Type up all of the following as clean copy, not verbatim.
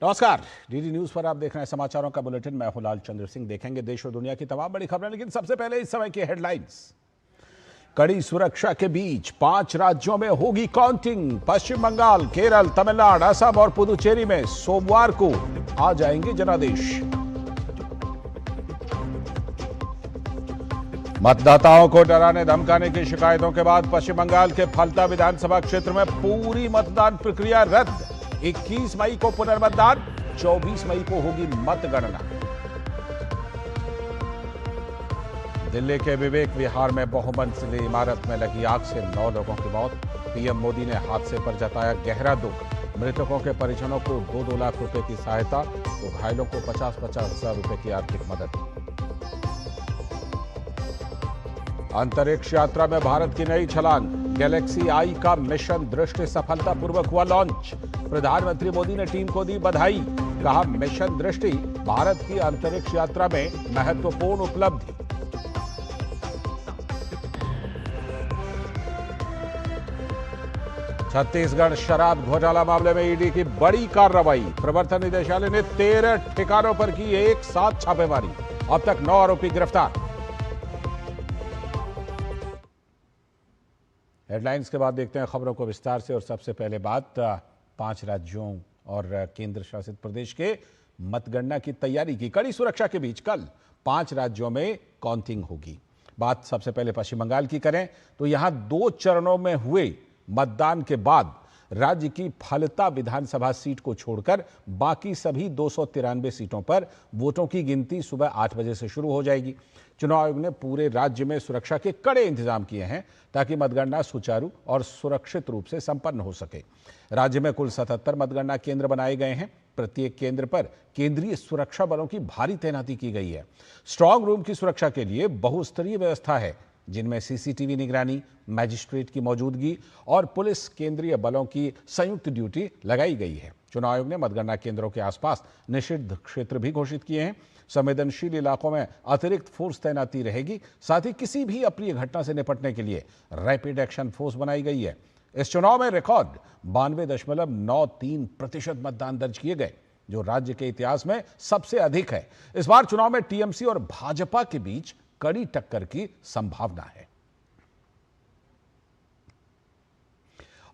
नमस्कार, DD news पर आप देख रहे हैं समाचारों का बुलेटिन। मैं हूं लाल चंद्र सिंह। देखेंगे देश और दुनिया की तमाम बड़ी खबरें, लेकिन सबसे पहले इस समय की हेडलाइंस। कड़ी सुरक्षा के बीच 5 राज्यों में होगी काउंटिंग। पश्चिम बंगाल, केरल, तमिलनाडु, असम और पुदुचेरी में सोमवार को आ जाएंगे जनादेश। मतदाताओं को डराने धमकाने की शिकायतों के बाद पश्चिम बंगाल के फलता विधानसभा क्षेत्र में पूरी मतदान प्रक्रिया रद्द। 21 मई को पुनर्मतदान, 24 मई को होगी मतगणना। दिल्ली के विवेक विहार में बहुमंजिली इमारत में लगी आग से 9 लोगों की मौत। पीएम मोदी ने हादसे पर जताया गहरा दुख। मृतकों के परिजनों को 2-2 लाख रुपए की सहायता, तो घायलों को 50-50 हजार रुपए की आर्थिक मदद। अंतरिक्ष यात्रा में भारत की नई छलांग। गैलेक्सी आई का मिशन दृष्टि सफलतापूर्वक हुआ लॉन्च। प्रधानमंत्री मोदी ने टीम को दी बधाई। कहा, मिशन दृष्टि भारत की अंतरिक्ष यात्रा में महत्वपूर्ण उपलब्धि। छत्तीसगढ़ शराब घोटाला मामले में ईडी की बड़ी कार्रवाई। प्रवर्तन निदेशालय ने 13 ठिकानों पर की एक साथ छापेमारी। अब तक 9 आरोपी गिरफ्तार। हेडलाइंस के बाद देखते हैं खबरों को विस्तार से। और सबसे पहले बात 5 राज्यों और केंद्र शासित प्रदेश के मतगणना की तैयारी की। कड़ी सुरक्षा के बीच कल 5 राज्यों में काउंटिंग होगी। बात सबसे पहले पश्चिम बंगाल की करें तो यहां 2 चरणों में हुए मतदान के बाद राज्य की फलता विधानसभा सीट को छोड़कर बाकी सभी 293 सीटों पर वोटों की गिनती सुबह 8 बजे से शुरू हो जाएगी। चुनाव आयोग ने पूरे राज्य में सुरक्षा के कड़े इंतजाम किए हैं ताकि मतगणना सुचारू और सुरक्षित रूप से संपन्न हो सके। राज्य में कुल 77 मतगणना केंद्र बनाए गए हैं। प्रत्येक केंद्र पर केंद्रीय सुरक्षा बलों की भारी तैनाती की गई है। स्ट्रांग रूम की सुरक्षा के लिए बहुस्तरीय व्यवस्था है, जिनमें सीसीटीवी निगरानी, मैजिस्ट्रेट की मौजूदगी और पुलिस केंद्रीय बलों की संयुक्त ड्यूटी लगाई गई है। चुनाव आयोग ने मतगणना केंद्रों के आसपास निषिद्ध क्षेत्र भी घोषित किए हैं। संवेदनशील इलाकों में अतिरिक्त फोर्स तैनाती रहेगी। साथ ही किसी भी अप्रिय घटना से निपटने के लिए रैपिड एक्शन फोर्स बनाई गई है। इस चुनाव में रिकॉर्ड 92.93% मतदान दर्ज किए गए, जो राज्य के इतिहास में सबसे अधिक है। इस बार चुनाव में टीएमसी और भाजपा के बीच कड़ी टक्कर की संभावना है।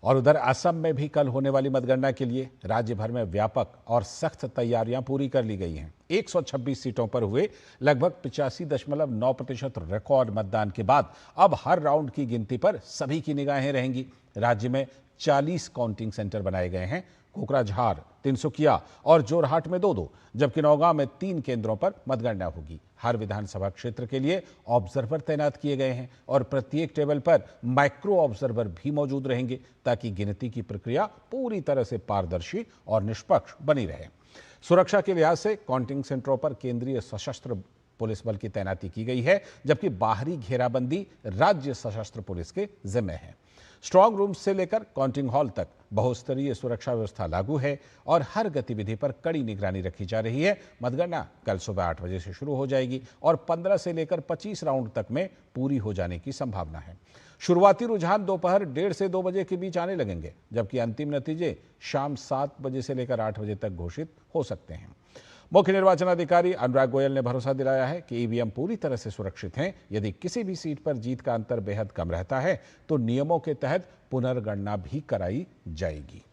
और उधर असम में भी कल होने वाली मतगणना के लिए राज्य भर में व्यापक और सख्त तैयारियां पूरी कर ली गई हैं। 126 सीटों पर हुए लगभग 85.9% रिकॉर्ड मतदान के बाद अब हर राउंड की गिनती पर सभी की निगाहें रहेंगी। राज्य में 40 काउंटिंग सेंटर बनाए गए हैं। कोकराझार, तिनसुकिया और जोरहाट में 2-2, जबकि नौगांव में 3 केंद्रों पर मतगणना होगी। हर विधानसभा क्षेत्र के लिए ऑब्जर्वर तैनात किए गए हैं और प्रत्येक टेबल पर माइक्रो ऑब्जर्वर भी मौजूद रहेंगे ताकि गिनती की प्रक्रिया पूरी तरह से पारदर्शी और निष्पक्ष बनी रहे। सुरक्षा के लिहाज से काउंटिंग सेंटरों पर केंद्रीय सशस्त्र पुलिस बल की तैनाती की गई है, जबकि बाहरी घेराबंदी राज्य सशस्त्र पुलिस के जिम्मे है। स्ट्रांग रूम से लेकर काउंटिंग हॉल तक बहुस्तरीय सुरक्षा व्यवस्था लागू है और हर गतिविधि पर कड़ी निगरानी रखी जा रही है। मतगणना कल सुबह 8 बजे से शुरू हो जाएगी और 15 से लेकर 25 राउंड तक में पूरी हो जाने की संभावना है। शुरुआती रुझान दोपहर 1:30 से 2 बजे के बीच आने लगेंगे, जबकि अंतिम नतीजे शाम 7 बजे से लेकर 8 बजे तक घोषित हो सकते हैं। मुख्य निर्वाचन अधिकारी अनुराग गोयल ने भरोसा दिलाया है कि ईवीएम पूरी तरह से सुरक्षित हैं। यदि किसी भी सीट पर जीत का अंतर बेहद कम रहता है तो नियमों के तहत पुनर्गणना भी कराई जाएगी।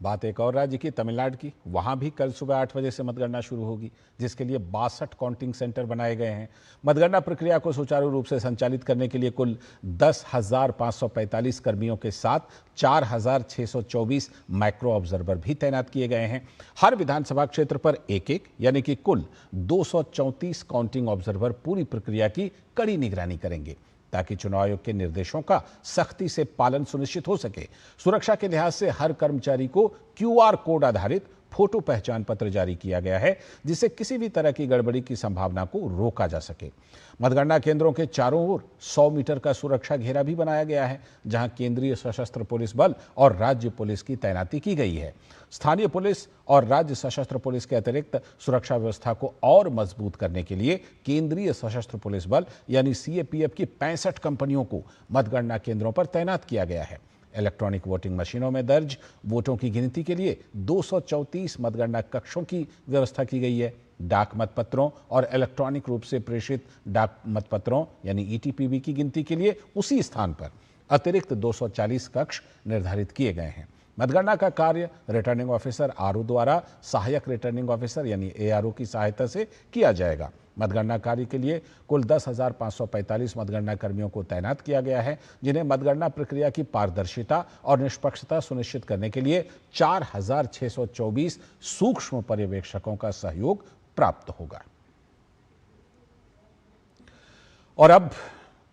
बात एक और राज्य की, तमिलनाडु की। वहां भी कल सुबह 8 बजे से मतगणना शुरू होगी, जिसके लिए 62 काउंटिंग सेंटर बनाए गए हैं। मतगणना प्रक्रिया को सुचारू रूप से संचालित करने के लिए कुल 10,545 कर्मियों के साथ 4,624 माइक्रो ऑब्जर्वर भी तैनात किए गए हैं। हर विधानसभा क्षेत्र पर एक यानी कि कुल 234 काउंटिंग ऑब्जर्वर पूरी प्रक्रिया की कड़ी निगरानी करेंगे ताकि चुनाव आयोग के निर्देशों का सख्ती से पालन सुनिश्चित हो सके। सुरक्षा के लिहाज से हर कर्मचारी को क्यूआर कोड आधारित फोटो पहचान पत्र जारी किया गया है, जिससे किसी भी तरह की गड़बड़ी की संभावना को रोका जा सके। मतगणना केंद्रों के चारों ओर 100 मीटर का सुरक्षा घेरा भी बनाया गया है, जहां केंद्रीय सशस्त्र पुलिस बल और राज्य पुलिस की तैनाती की गई है। स्थानीय पुलिस और राज्य सशस्त्र पुलिस के अतिरिक्त सुरक्षा व्यवस्था को और मजबूत करने के लिए केंद्रीय सशस्त्र पुलिस बल यानी सीएपीएफ की 65 कंपनियों को मतगणना केंद्रों पर तैनात किया गया है। इलेक्ट्रॉनिक वोटिंग मशीनों में दर्ज वोटों की गिनती के लिए 234 मतगणना कक्षों की व्यवस्था की गई है। डाक मतपत्रों और इलेक्ट्रॉनिक रूप से प्रेषित डाक मतपत्रों यानी ईटीपीबी की गिनती के लिए उसी स्थान पर अतिरिक्त 240 कक्ष निर्धारित किए गए हैं। मतगणना का कार्य रिटर्निंग ऑफिसर आरओ द्वारा सहायक रिटर्निंग ऑफिसर यानी एआरओ की सहायता से किया जाएगा। मतगणना कार्य के लिए कुल 10,545 मतगणना कर्मियों को तैनात किया गया है, जिन्हें मतगणना प्रक्रिया की पारदर्शिता और निष्पक्षता सुनिश्चित करने के लिए 4,624 सूक्ष्म पर्यवेक्षकों का सहयोग प्राप्त होगा। और अब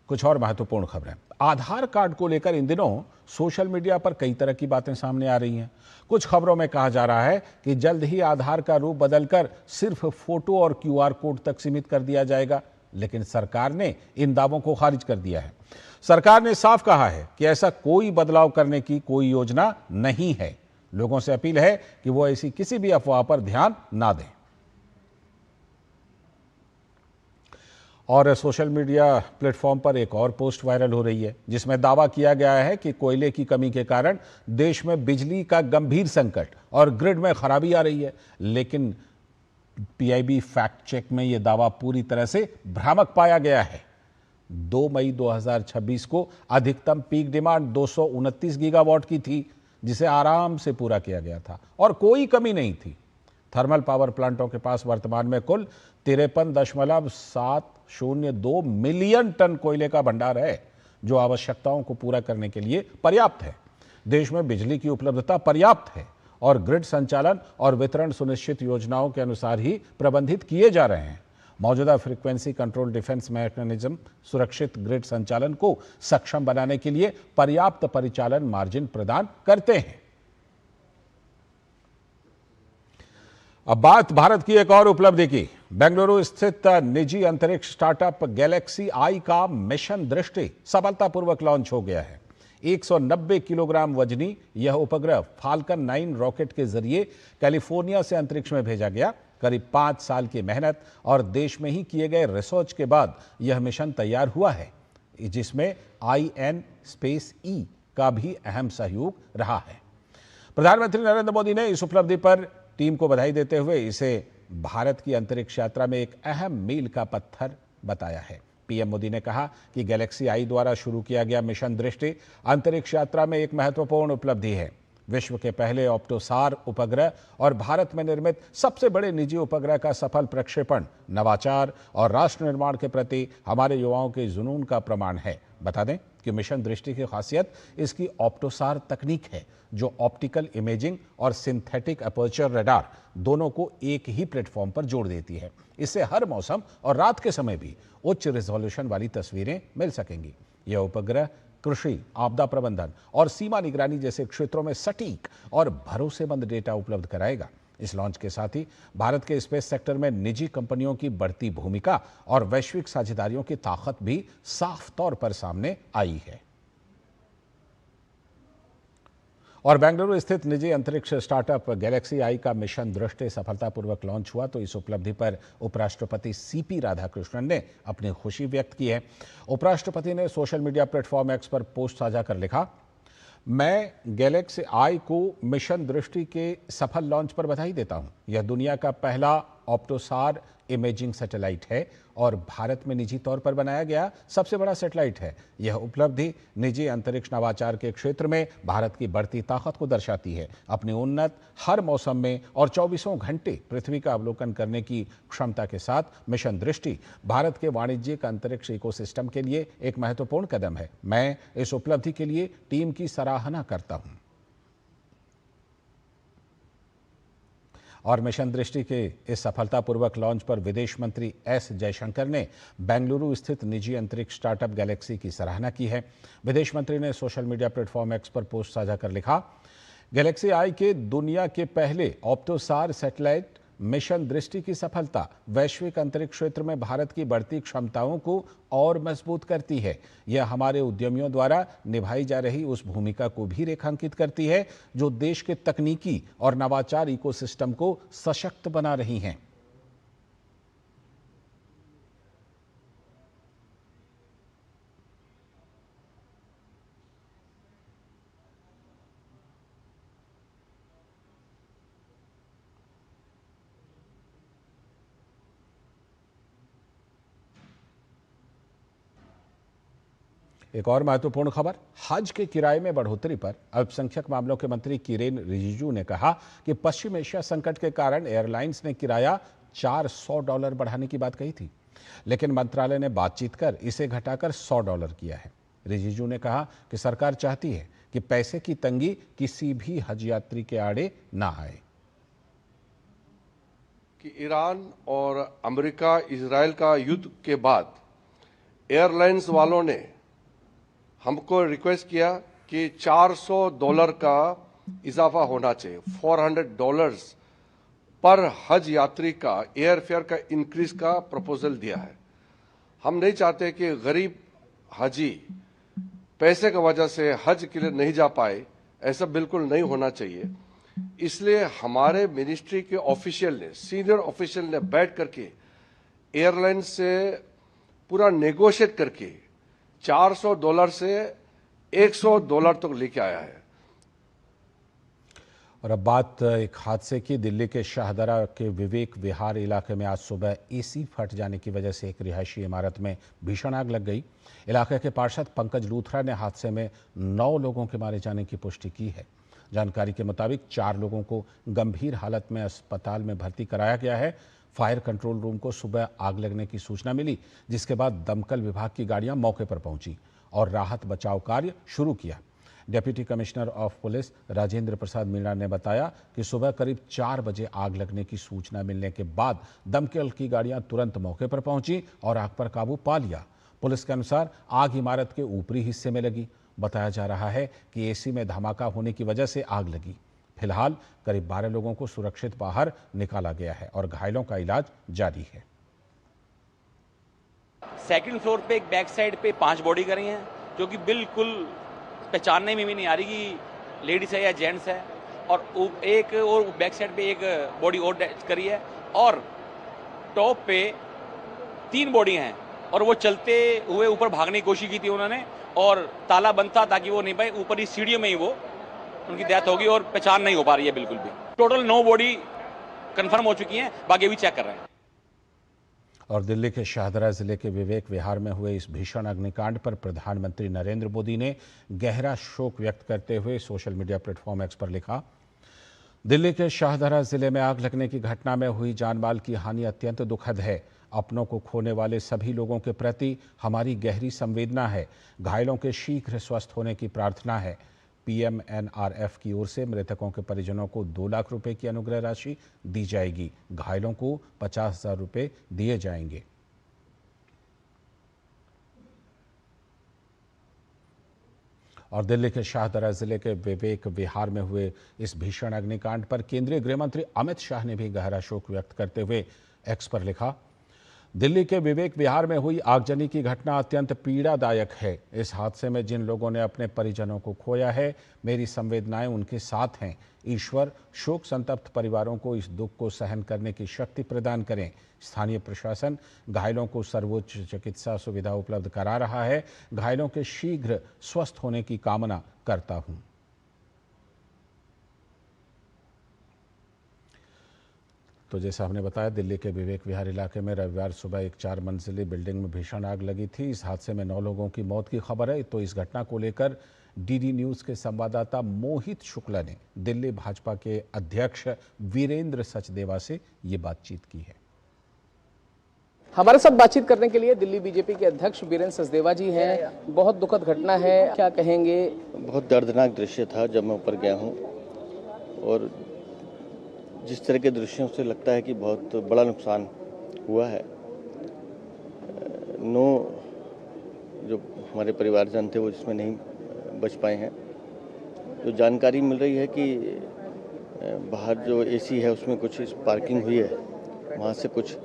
कुछ और महत्वपूर्ण खबरें। आधार कार्ड को लेकर इन दिनों सोशल मीडिया पर कई तरह की बातें सामने आ रही हैं। कुछ खबरों में कहा जा रहा है कि जल्द ही आधार का रूप बदलकर सिर्फ फोटो और क्यूआर कोड तक सीमित कर दिया जाएगा, लेकिन सरकार ने इन दावों को खारिज कर दिया है। सरकार ने साफ कहा है कि ऐसा कोई बदलाव करने की कोई योजना नहीं है। लोगों से अपील है कि वो ऐसी किसी भी अफवाह पर ध्यान ना दें। और सोशल मीडिया प्लेटफॉर्म पर एक और पोस्ट वायरल हो रही है, जिसमें दावा किया गया है कि कोयले की कमी के कारण देश में बिजली का गंभीर संकट और ग्रिड में खराबी आ रही है। लेकिन पीआईबी फैक्ट चेक में यह दावा पूरी तरह से भ्रामक पाया गया है। 2 मई 2026 को अधिकतम पीक डिमांड 229 गीगावाट की थी, जिसे आराम से पूरा किया गया था और कोई कमी नहीं थी। थर्मल पावर प्लांटों के पास वर्तमान में कुल 53.702 मिलियन टन कोयले का भंडार है, जो आवश्यकताओं को पूरा करने के लिए पर्याप्त है। देश में बिजली की उपलब्धता पर्याप्त है और ग्रिड संचालन और वितरण सुनिश्चित योजनाओं के अनुसार ही प्रबंधित किए जा रहे हैं। मौजूदा फ्रीक्वेंसी कंट्रोल डिफेंस मैकेनिज्म सुरक्षित ग्रिड संचालन को सक्षम बनाने के लिए पर्याप्त परिचालन मार्जिन प्रदान करते हैं। अब बात भारत की एक और उपलब्धि की। बेंगलुरु स्थित निजी अंतरिक्ष स्टार्टअप गैलेक्सी आई का मिशन दृष्टि सफलतापूर्वक लॉन्च हो गया है। 190 किलोग्राम वजनी यह उपग्रह फाल्कन 9 रॉकेट के जरिए कैलिफोर्निया से अंतरिक्ष में भेजा गया। करीब 5 साल की मेहनत और देश में ही किए गए रिसर्च के बाद यह मिशन तैयार हुआ है, जिसमें IN स्पेस E का भी अहम सहयोग रहा है। प्रधानमंत्री नरेंद्र मोदी ने इस उपलब्धि पर टीम को बधाई देते हुए इसे भारत की अंतरिक्ष यात्रा में एक अहम मील का पत्थर बताया है। पीएम मोदी ने कहा कि गैलेक्सी आई द्वारा शुरू किया गया मिशन दृष्टि अंतरिक्ष यात्रा में एक महत्वपूर्ण उपलब्धि है। विश्व के पहले ऑप्टोसार उपग्रह और भारत में निर्मित सबसे बड़े निजी उपग्रह का सफल प्रक्षेपण नवाचार और राष्ट्र निर्माण के प्रति हमारे युवाओं के जुनून का प्रमाण है। बता दें कि मिशन दृष्टि की खासियत इसकी ऑप्टोसार तकनीक है, जो ऑप्टिकल इमेजिंग और सिंथेटिक अपर्चर रडार दोनों को एक ही प्लेटफॉर्म पर जोड़ देती है। इससे हर मौसम और रात के समय भी उच्च रिजोल्यूशन वाली तस्वीरें मिल सकेंगी। यह उपग्रह कृषि, आपदा प्रबंधन और सीमा निगरानी जैसे क्षेत्रों में सटीक और भरोसेमंद डेटा उपलब्ध कराएगा। इस लॉन्च के साथ ही भारत के स्पेस सेक्टर में निजी कंपनियों की बढ़ती भूमिका और वैश्विक साझेदारियों की ताकत भी साफ तौर पर सामने आई है। और बेंगलुरु स्थित निजी अंतरिक्ष स्टार्टअप गैलेक्सी आई का मिशन दृष्टि सफलतापूर्वक लॉन्च हुआ तो इस उपलब्धि पर उपराष्ट्रपति सीपी राधाकृष्णन ने अपनी खुशी व्यक्त की है। उपराष्ट्रपति ने सोशल मीडिया प्लेटफॉर्म एक्स पर पोस्ट साझा कर लिखा, मैं गैलेक्सी आई को मिशन दृष्टि के सफल लॉन्च पर बधाई देता हूं। यह दुनिया का पहला ऑप्टोसार इमेजिंग सैटेलाइट है और भारत में निजी तौर पर बनाया गया सबसे बड़ा सैटेलाइट है। यह उपलब्धि निजी अंतरिक्ष नवाचार के क्षेत्र में भारत की बढ़ती ताकत को दर्शाती है। अपनी उन्नत हर मौसम में और 24 घंटे पृथ्वी का अवलोकन करने की क्षमता के साथ मिशन दृष्टि भारत के वाणिज्यिक अंतरिक्ष इकोसिस्टम के लिए एक महत्वपूर्ण कदम है। मैं इस उपलब्धि के लिए टीम की सराहना करता हूं। और मिशन दृष्टि के इस सफलतापूर्वक लॉन्च पर विदेश मंत्री एस जयशंकर ने बेंगलुरु स्थित निजी अंतरिक्ष स्टार्टअप गैलेक्सी की सराहना की है। विदेश मंत्री ने सोशल मीडिया प्लेटफॉर्म एक्स पर पोस्ट साझा कर लिखा, गैलेक्सी आई के दुनिया के पहले ऑप्टोसार सैटेलाइट मिशन दृष्टि की सफलता वैश्विक अंतरिक्ष क्षेत्र में भारत की बढ़ती क्षमताओं को और मजबूत करती है। यह हमारे उद्यमियों द्वारा निभाई जा रही उस भूमिका को भी रेखांकित करती है जो देश के तकनीकी और नवाचार इकोसिस्टम को सशक्त बना रही हैं। एक और महत्वपूर्ण खबर, हज के किराए में बढ़ोतरी पर अल्पसंख्यक मामलों के मंत्री किरेन रिजिजू ने कहा कि पश्चिम एशिया संकट के कारण एयरलाइंस ने किराया $400 बढ़ाने की बात कही थी, लेकिन मंत्रालय ने बातचीत कर इसे घटाकर $100 किया है। रिजिजू ने कहा कि सरकार चाहती है कि पैसे की तंगी किसी भी हज यात्री के आड़े ना आए। कि ईरान और अमेरिका इजराइल का युद्ध के बाद एयरलाइंस वालों ने हमको रिक्वेस्ट किया कि $400 का इजाफा होना चाहिए। $400 पर हज यात्री का एयरफेयर का इंक्रीज का प्रपोजल दिया है। हम नहीं चाहते कि गरीब हजी पैसे की वजह से हज के लिए नहीं जा पाए, ऐसा बिल्कुल नहीं होना चाहिए। इसलिए हमारे मिनिस्ट्री के ऑफिशियल ने, सीनियर ऑफिशियल ने बैठ करके एयरलाइन से पूरा नेगोशिएट करके $400 से $100 तक लेके आया है। और अब बात एक हादसे की। दिल्ली के शाहदरा के विवेक विहार इलाके में आज सुबह एसी फट जाने की वजह से एक रिहायशी इमारत में भीषण आग लग गई। इलाके के पार्षद पंकज लूथरा ने हादसे में 9 लोगों के मारे जाने की पुष्टि की है। जानकारी के मुताबिक 4 लोगों को गंभीर हालत में अस्पताल में भर्ती कराया गया है। फायर कंट्रोल रूम को सुबह आग लगने की सूचना मिली, जिसके बाद दमकल विभाग की गाड़ियां मौके पर पहुंची और राहत बचाव कार्य शुरू किया। Deputy commissioner of police Rajendra Prasad Meena ने बताया कि सुबह करीब 4 बजे आग लगने की सूचना मिलने के बाद दमकल की गाड़ियां तुरंत मौके पर पहुंची और आग पर काबू पा लिया। पुलिस के अनुसार आग इमारत के ऊपरी हिस्से में लगी। बताया जा रहा है कि एसी में धमाका होने की वजह से आग लगी। फिलहाल करीब 12 लोगों को सुरक्षित बाहर निकाला गया है और घायलों का इलाज जारी है। सेकंड फ्लोर पे एक बैक साइड पे 5 बॉडी करी हैं, जो कि बिल्कुल पहचानने में भी नहीं आ रही कि लेडीज है या जेंट्स है। और एक और बैक साइड पे एक बॉडी और करी है और टॉप पे 3 बॉडी हैं और वो चलते हुए ऊपर भागने की कोशिश की थी उन्होंने और ताला बंद था ताकि वो नहीं पाए। ऊपर ही सीढ़ियों में ही वो उनकी डेथ होगी और पहचान नहीं हो पा रही है बिल्कुल भी। टोटल 9 बॉडी कंफर्म हो चुकी हैं, बाकी अभी चेक कर रहे हैं। और दिल्ली के शाहदरा जिले के विवेक विहार में हुए इस भीषण अग्निकांड पर प्रधानमंत्री नरेंद्र मोदी ने गहरा शोक व्यक्त करते हुए सोशल मीडिया प्लेटफॉर्म एक्स पर लिखा, दिल्ली के शाहदरा जिले में आग लगने की घटना में हुई जानमाल की हानि अत्यंत दुखद है। अपनों को खोने वाले सभी लोगों के प्रति हमारी गहरी संवेदना है। घायलों के शीघ्र स्वस्थ होने की प्रार्थना है। पीएमएनआरएफ की ओर से मृतकों के परिजनों को 2 लाख रुपए की अनुग्रह राशि दी जाएगी। घायलों को 50,000 रुपए दिए जाएंगे। और दिल्ली के शाहदरा जिले के विवेक विहार में हुए इस भीषण अग्निकांड पर केंद्रीय गृह मंत्री अमित शाह ने भी गहरा शोक व्यक्त करते हुए एक्स पर लिखा, दिल्ली के विवेक विहार में हुई आगजनी की घटना अत्यंत पीड़ादायक है। इस हादसे में जिन लोगों ने अपने परिजनों को खोया है, मेरी संवेदनाएं उनके साथ हैं। ईश्वर शोक संतप्त परिवारों को इस दुख को सहन करने की शक्ति प्रदान करें। स्थानीय प्रशासन घायलों को सर्वोच्च चिकित्सा सुविधा उपलब्ध करा रहा है। घायलों के शीघ्र स्वस्थ होने की कामना करता हूं। तो जैसा हमने बताया, दिल्ली के विवेक विहार इलाके में रविवार सुबह एक 4 मंजिली बिल्डिंग में भीषण आग लगी थी। इस हादसे में 9 लोगों की मौत की खबर है। तो इस घटना को लेकर डीडी न्यूज़ के संवाददाता मोहित शुक्ला ने दिल्ली भाजपा के अध्यक्ष वीरेंद्र सचदेवा से ये बातचीत की है। हमारे साथ बातचीत करने के लिए दिल्ली बीजेपी के अध्यक्ष वीरेंद्र सचदेवा जी हैं। बहुत दुखद घटना है, क्या कहेंगे? बहुत दर्दनाक दृश्य था जब मैं ऊपर गया हूँ और जिस तरह के दृश्यों से लगता है कि बहुत बड़ा नुकसान हुआ है। 9 जो हमारे परिवारजन थे वो जिसमें नहीं बच पाए हैं। जो जानकारी मिल रही है कि बाहर जो एसी है उसमें कुछ स्पार्किंग हुई है, वहाँ से कुछ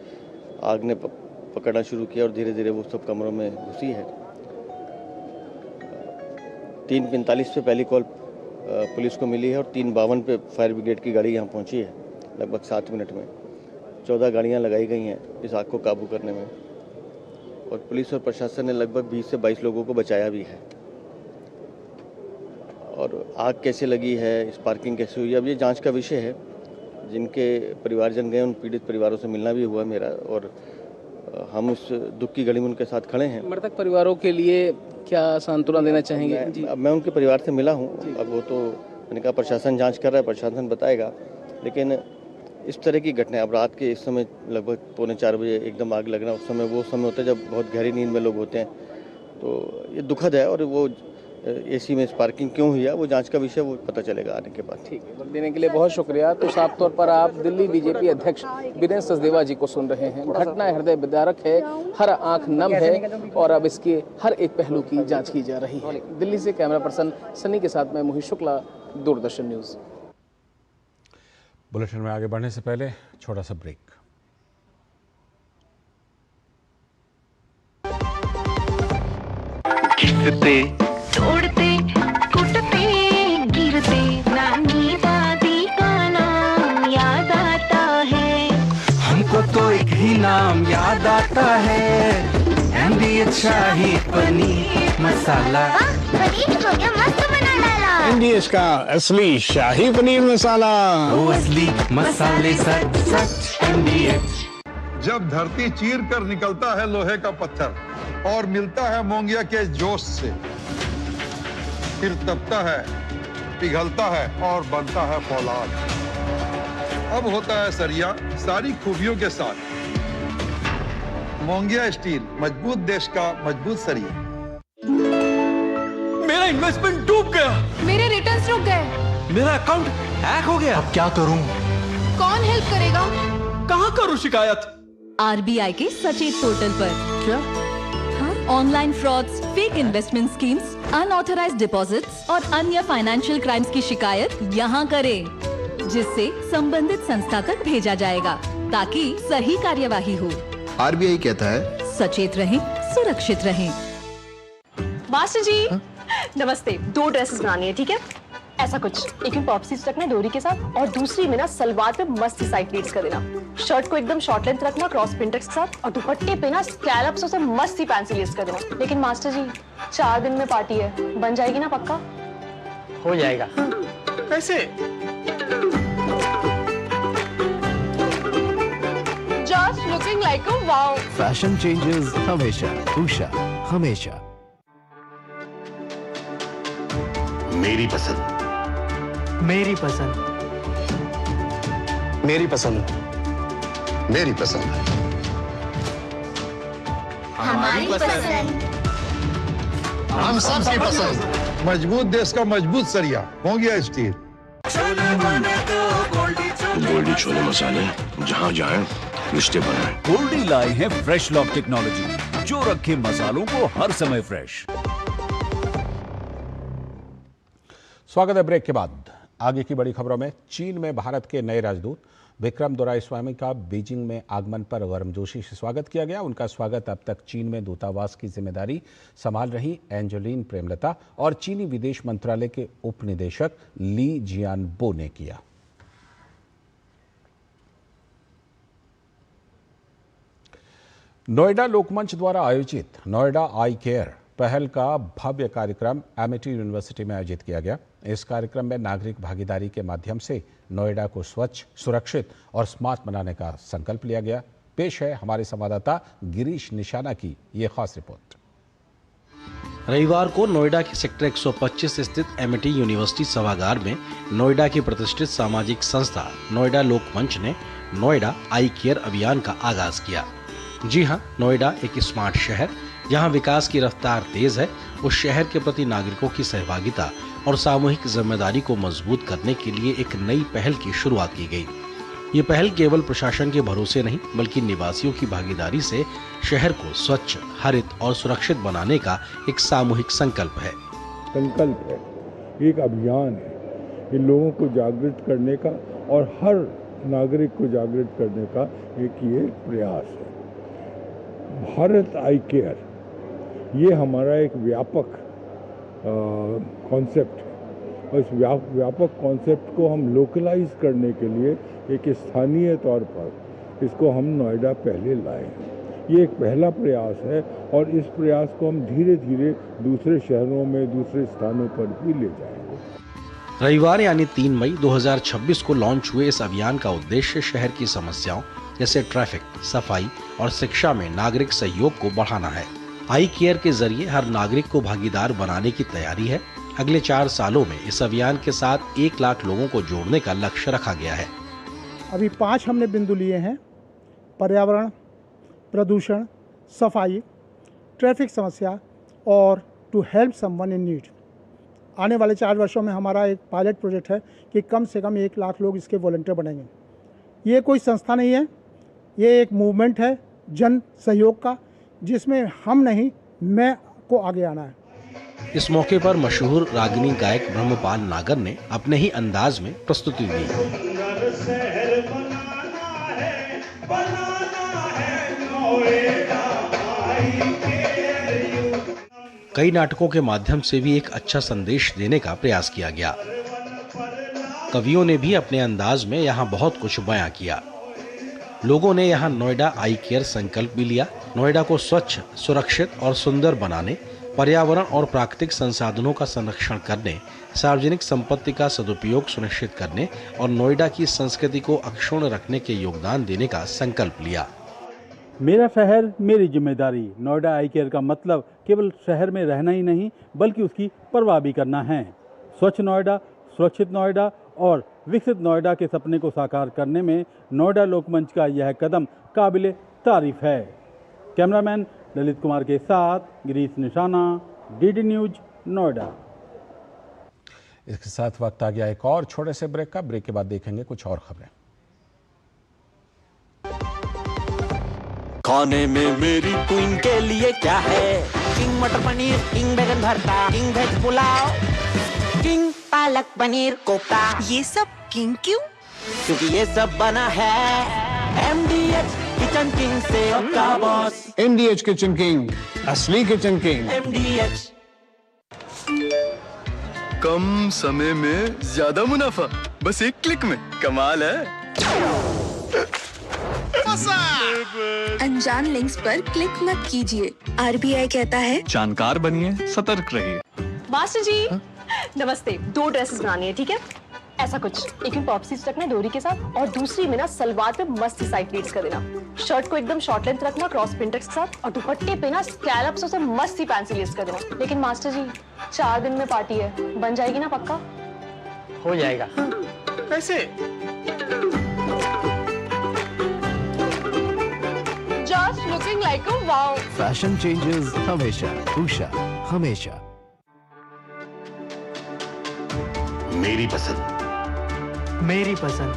आग ने पकड़ना शुरू किया और धीरे धीरे वो सब कमरों में घुसी है। 3:45 पे पहली कॉल पुलिस को मिली है और 3:52 पे फायर ब्रिगेड की गाड़ी यहाँ पहुँची है। लगभग 7 मिनट में 14 गाड़ियाँ लगाई गई हैं इस आग को काबू करने में और पुलिस और प्रशासन ने लगभग 20 से 22 लोगों को बचाया भी है। और आग कैसे लगी है, स्पार्किंग कैसे हुई, अब ये जांच का विषय है। जिनके परिवारजन गए उन पीड़ित परिवारों से मिलना भी हुआ मेरा और हम उस दुख की घड़ी में उनके साथ खड़े हैं। मृतक परिवारों के लिए क्या सांत्वना देना चाहेंगे? जी। मैं उनके परिवार से मिला हूँ। अब वो तो मैंने कहा प्रशासन जांच कर रहा है, प्रशासन बताएगा। लेकिन इस तरह की घटनाएं, अब रात के इस समय लगभग 3:45 बजे एकदम आग लगना, उस समय वो समय होता है जब बहुत गहरी नींद में लोग होते हैं, तो ये दुखद है। और वो एसी में स्पार्किंग क्यों हुई है वो जांच का विषय, वो पता चलेगा आने के बाद। ठीक है, वक्त देने के लिए बहुत शुक्रिया। तो साफ तौर पर आप दिल्ली बीजेपी अध्यक्ष वीरेंद्र सचदेवा जी को सुन रहे हैं। घटना हृदय विदारक है, हर आंख नम है और अब इसके हर एक पहलू की जांच की जा रही है। दिल्ली से कैमरा पर्सन सनी के साथ मैं मोहित शुक्ला, दूरदर्शन न्यूज। बुलेटिन में आगे बढ़ने से पहले छोटा सा ब्रेक। तोड़ते कुटते गिरते नानी दादी का नाम याद आता है। हमको तो एक ही नाम याद आता है, MDH शाही पनीर मसाला। पनीर को क्या मस्त बना डाला। MDH का असली शाही पनीर मसाला, वो असली मसाले सच सच MDH। जब धरती चीर कर निकलता है लोहे का पत्थर और मिलता है मोंगिया के जोश से, फिर तपता है, पिघलता है और बनता है फौलाद। अब होता है सरिया सारी खूबियों के साथ। मोंगिया स्टील, मजबूत देश का मजबूत सरिया। मेरा इन्वेस्टमेंट डूब गया, मेरे रिटर्न्स रुक गए, मेरा अकाउंट हैक हो गया। अब क्या करूं? कौन हेल्प करेगा? कहां करूं शिकायत? RBI के सचेत पोर्टल पर। क्या? Online frauds, fake investment schemes, unauthorised deposits और अन्य फाइनेंशियल क्राइम्स की शिकायत यहां करें, जिससे संबंधित संस्था तक भेजा जाएगा ताकि सही कार्यवाही हो। RBI कहता है सचेत रहें, सुरक्षित रहें। मास्टर जी नमस्ते, 2 ड्रेसेस बनानी है, ठीक है? ऐसा कुछ, एक में पॉप स्लीव्स रखना है डोरी के साथ और दूसरी में ना सलवार पे मस्त साइड प्लीट्स कर देना। शर्ट को एकदम शॉर्ट लेंथ रखना क्रॉस प्रिंटेक्स के साथ और दुपट्टे पे ना स्कैलप्स से मस्त सी फैंसी लेस कर देना। लेकिन मास्टर जी 4 दिन में पार्टी है, बन जाएगी ना पक्का? हो जाएगा। कैसे? Just looking like a wow. Fashion changes हमेशा, उषा हमेशा। मेरी पसंद, मेरी पसंद, मेरी पसंद, मेरी पसंद, हमारी पसंद, हम सबकी पसंद। मजबूत देश का मजबूत सरिया, मोंगिया स्टील। गोल्डी छोले मसाले, जहाँ जाए रिश्ते बनाए। गोल्डी लाए हैं फ्रेश लॉक टेक्नोलॉजी, जो रखे मसालों को हर समय फ्रेश। स्वागत है ब्रेक के बाद। आगे की बड़ी खबरों में, चीन में भारत के नए राजदूत विक्रम दोराईस्वामी का बीजिंग में आगमन पर गर्मजोशी से स्वागत किया गया। उनका स्वागत अब तक चीन में दूतावास की जिम्मेदारी संभाल रही एंजेलिन प्रेमलता और चीनी विदेश मंत्रालय के उप निदेशक ली जियानबो ने किया। नोएडा लोकमंच द्वारा आयोजित नोएडा आई केयर पहल का भव्य कार्यक्रम एमिटी यूनिवर्सिटी में आयोजित किया गया। इस कार्यक्रम में नागरिक भागीदारी के माध्यम से नोएडा को स्वच्छ, सुरक्षित और स्मार्ट बनाने का संकल्प लिया गया। पेश है हमारे संवाददाता गिरीश निशाना की ये खास रिपोर्ट। रविवार को नोएडा के सेक्टर 125 स्थित एमिटी यूनिवर्सिटी सभागार में नोएडा की प्रतिष्ठित सामाजिक संस्था नोएडा लोकमंच ने नोएडा आई केयर अभियान का आगाज किया। जी हां, नोएडा एक स्मार्ट शहर जहां विकास की रफ्तार तेज है, उस शहर के प्रति नागरिकों की सहभागिता और सामूहिक जिम्मेदारी को मजबूत करने के लिए एक नई पहल की शुरुआत की गई। ये पहल केवल प्रशासन के भरोसे नहीं, बल्कि निवासियों की भागीदारी से शहर को स्वच्छ, हरित और सुरक्षित बनाने का एक सामूहिक संकल्प है। संकल्प है, एक अभियान है, इन लोगों को जागृत करने का और हर नागरिक को जागृत करने का एक ये प्रयास है। भारत आई केयर, ये हमारा एक व्यापक कॉन्सेप्ट है और इस व्यापक कॉन्सेप्ट को हम लोकलाइज करने के लिए एक स्थानीय तौर पर इसको हम नोएडा पहले लाए हैं। ये एक पहला प्रयास है और इस प्रयास को हम धीरे धीरे दूसरे शहरों में, दूसरे स्थानों पर भी ले जाएंगे। रविवार यानी 3 मई 2026 को लॉन्च हुए इस अभियान का उद्देश्य शहर की समस्याओं जैसे ट्रैफिक, सफाई और शिक्षा में नागरिक सहयोग को बढ़ाना है। आई केयर के जरिए हर नागरिक को भागीदार बनाने की तैयारी है। अगले 4 सालों में इस अभियान के साथ 1 लाख लोगों को जोड़ने का लक्ष्य रखा गया है। अभी 5 हमने बिंदु लिए हैं: पर्यावरण, प्रदूषण, सफाई, ट्रैफिक समस्या और to help someone in need. आने वाले 4 वर्षों में हमारा एक पायलट प्रोजेक्ट है कि कम से कम 1 लाख लोग इसके वॉलंटियर बनेंगे। ये कोई संस्था नहीं है, ये एक मूवमेंट है जन सहयोग का, जिसमें हम नहीं, मैं को आगे आना है। इस मौके पर मशहूर रागिनी गायक ब्रह्मपाल नागर ने अपने ही अंदाज में प्रस्तुति दी। कई नाटकों के माध्यम से भी एक अच्छा संदेश देने का प्रयास किया गया। कवियों ने भी अपने अंदाज में यहाँ बहुत कुछ बयां किया। लोगों ने यहाँ नोएडा आई केयर संकल्प भी लिया। नोएडा को स्वच्छ, सुरक्षित और सुंदर बनाने, पर्यावरण और प्राकृतिक संसाधनों का संरक्षण करने, सार्वजनिक संपत्ति का सदुपयोग सुनिश्चित करने और नोएडा की संस्कृति को अक्षुण्ण रखने के योगदान देने का संकल्प लिया। मेरा शहर मेरी जिम्मेदारी। नोएडा आई केयर का मतलब केवल शहर में रहना ही नहीं, बल्कि उसकी परवाह भी करना है। स्वच्छ नोएडा, सुरक्षित नोएडा और विकसित नोएडा के सपने को साकार करने में नोएडा लोकमंच का यह कदम काबिले तारीफ है। कैमरामैन ललित कुमार के साथ गिरीश निशाना, डीडी न्यूज, नोएडा। इसके साथ वक्त आ गया एक और छोटे से ब्रेक का। ब्रेक के बाद देखेंगे कुछ और खबरें। खाने में मेरी क्वीन के लिए क्या है? किंग मटर पनीर, किंग बैगन भरता, king veg pulao, king palak paneer kofta. ये सब किंग क्यों? क्योंकि ये सब बना है MDH किचन किंग से का बॉस। MDH किचन किंग, असली किचन किंग। MDH। कम समय में ज्यादा मुनाफा, बस एक क्लिक में। कमाल है। अनजान लिंक्स पर क्लिक मत कीजिए। RBI कहता है जानकार बनिए, सतर्क रहिए। मास्टर जी नमस्ते। 2 ड्रेसेस बनानी है, ठीक है? ऐसा कुछ, एक में पॉप स्लीव्स रखना है डोरी के साथ और दूसरी में ना सलवार पे मस्त साइड प्लीट्स कर देना। शर्ट को एकदम शॉर्ट लेंथ रखना क्रॉस प्रिंटेक्स के साथ और दुपट्टे पे ना स्कैलप्स से मस्त ही फैंसी लेस कर देना। लेकिन मास्टर जी 4 दिन में पार्टी है, बन जाएगी ना पक्का? हो जाएगा। कैसे? Just looking like a wow. Fashion changes हमेशा, उषा हमेशा। मेरी पसंद, मेरी पसंद,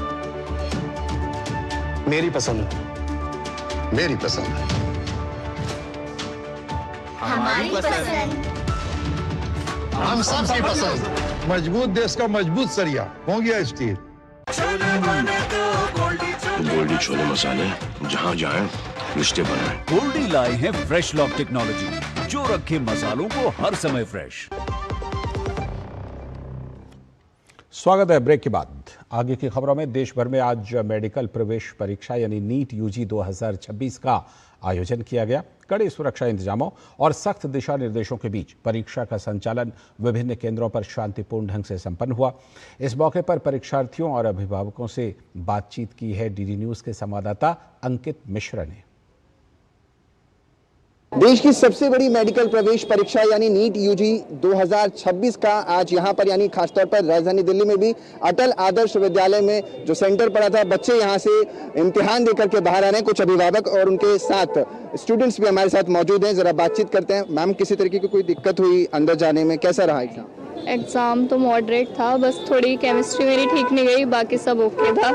मेरी पसंद, मेरी पसंद, हमारी पसंद, हम सबकी पसंद। मजबूत देश का मजबूत सरिया हो गया स्टील। गोल्डी छोले मसाले, जहाँ जाए रिश्ते बनाए। गोल्डी लाए हैं फ्रेश लॉक टेक्नोलॉजी, जो रखे मसालों को हर समय फ्रेश। स्वागत है ब्रेक के बाद। आगे की खबरों में देश भर में आज मेडिकल प्रवेश परीक्षा यानी नीट यूजी 2026 का आयोजन किया गया। कड़े सुरक्षा इंतजामों और सख्त दिशा निर्देशों के बीच परीक्षा का संचालन विभिन्न केंद्रों पर शांतिपूर्ण ढंग से संपन्न हुआ। इस मौके पर परीक्षार्थियों और अभिभावकों से बातचीत की है डीडी न्यूज के संवाददाता अंकित मिश्रा ने। देश की सबसे बड़ी मेडिकल प्रवेश परीक्षा यानी नीट यूजी 2026 का आज यहाँ पर यानी खासतौर पर राजधानी दिल्ली में भी अटल आदर्श विद्यालय में जो सेंटर पड़ा था, बच्चे यहाँ से इम्तिहान देकर के बाहर आ रहे हैं। कुछ अभिभावक और उनके साथ स्टूडेंट्स भी हमारे साथ मौजूद हैं, जरा बातचीत करते हैं। मैम, किसी तरीके की कोई दिक्कत हुई अंदर जाने में? कैसा रहा एग्जाम? एग्जाम तो मॉडरेट था, बस थोड़ी केमिस्ट्री मेरी ठीक नहीं गई, बाकी सब ओके था।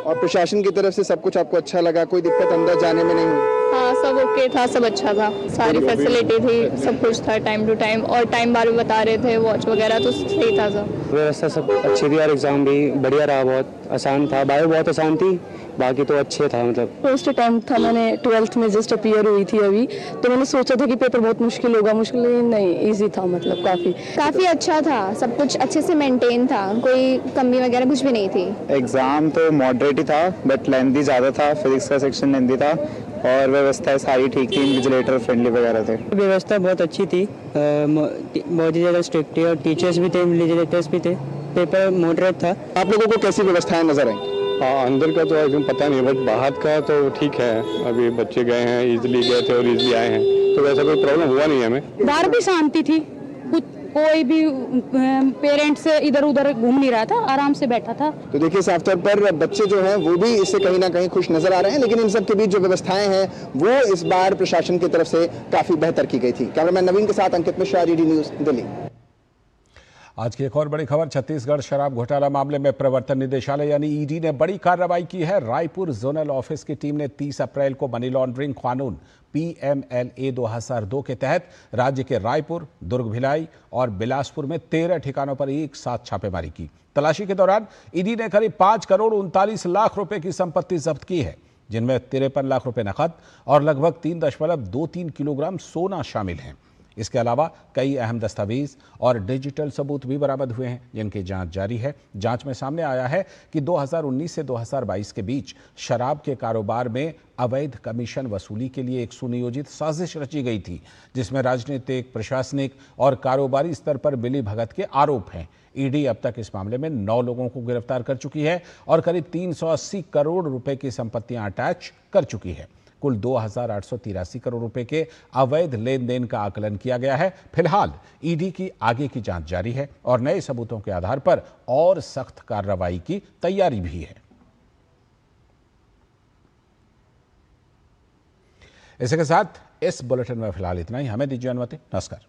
और प्रशासन की तरफ से सब कुछ आपको अच्छा लगा? कोई दिक्कत अंदर जाने में नहीं हुई? हाँ, सब ओके था, सब अच्छा था, सारी फैसिलिटी थी, सब कुछ था टाइम टू टाइम, और टाइम बार भी बता रहे थे, वॉच वगैरह तो सही था सब। व्यवस्था सब अच्छी थी और एग्जाम भी बढ़िया रहा, बहुत आसान था। बायो बहुत आसान थी, बाकी तो अच्छे था। मतलब फर्स्ट अटेम्प्ट था, मैंने 12th में जस्ट अपीयर हुई थी अभी, तो मैंने सोचा था कि पेपर बहुत मुश्किल होगा, मुश्किल नहीं, इजी था, मतलब काफ़ी अच्छा था, सब कुछ अच्छे से मेंटेन था, कोई कमी वगैरह कुछ भी नहीं थी। एग्जाम तो मॉडरेट ही था, बट लेंथी ज़्यादा था, फिजिक्स का सेक्शन लेंथी था, और व्यवस्था सारी ठीक थी, इन्विजिलेटर फ्रेंडली वगैरह थे। व्यवस्था बहुत अच्छी थी, बहुत ही ज़्यादा स्ट्रिक्ट थी, और टीचर्स भी थे, इन्विजिलेटर्स भी थे, पेपर मॉडरेट था। आप लोगों को कैसी व्यवस्थाएं नजर आई? अंदर का तो एकदम पता नहीं, बट बाहर का तो ठीक है। अभी बच्चे गए हैं, इजीली गए थे और इजीली आए हैं, तो वैसा कोई प्रॉब्लम हुआ नहीं है हमें। बाहर भी शांति थी, कोई भी पेरेंट्स इधर उधर घूम नहीं रहा था, आराम से बैठा था। तो देखिए साफ तौर पर बच्चे जो हैं वो भी इससे कहीं ना कहीं खुश नजर आ रहे हैं, लेकिन इन सब के बीच जो व्यवस्थाएं हैं वो इस बार प्रशासन की तरफ से काफी बेहतर की गई थी। कैमरामैन नवीन के साथ अंकित मिश्रा, ईडी न्यूज, दिल्ली। आज की एक और बड़ी खबर, छत्तीसगढ़ शराब घोटाला मामले में प्रवर्तन निदेशालय यानी ईडी ने बड़ी कार्रवाई की है। रायपुर जोनल ऑफिस की टीम ने 30 अप्रैल को मनी लॉन्ड्रिंग कानून PMLA 2002 के तहत राज्य के रायपुर, दुर्ग, भिलाई और बिलासपुर में 13 ठिकानों पर एक साथ छापेमारी की। तलाशी के दौरान ईडी ने करीब 5 करोड़ 39 लाख रुपए की संपत्ति जब्त की है, जिनमें 53 लाख रुपए नकद और लगभग 3.23 किलोग्राम सोना शामिल हैं। इसके अलावा कई अहम दस्तावेज और डिजिटल सबूत भी बरामद हुए हैं, जिनकी जांच जारी है। जांच में सामने आया है कि 2019 से 2022 के बीच शराब के कारोबार में अवैध कमीशन वसूली के लिए एक सुनियोजित साजिश रची गई थी, जिसमें राजनीतिक, प्रशासनिक और कारोबारी स्तर पर मिली भगत के आरोप हैं। ईडी अब तक इस मामले में 9 लोगों को गिरफ्तार कर चुकी है और करीब 380 करोड़ रुपए की संपत्तियां अटैच कर चुकी है। कुल 2,883 करोड़ रुपए के अवैध लेन देन का आकलन किया गया है। फिलहाल ईडी की आगे की जांच जारी है और नए सबूतों के आधार पर और सख्त कार्रवाई की तैयारी भी है। इसी के साथ इस बुलेटिन में फिलहाल इतना ही। हमें दीजिए अनुमति। नमस्कार।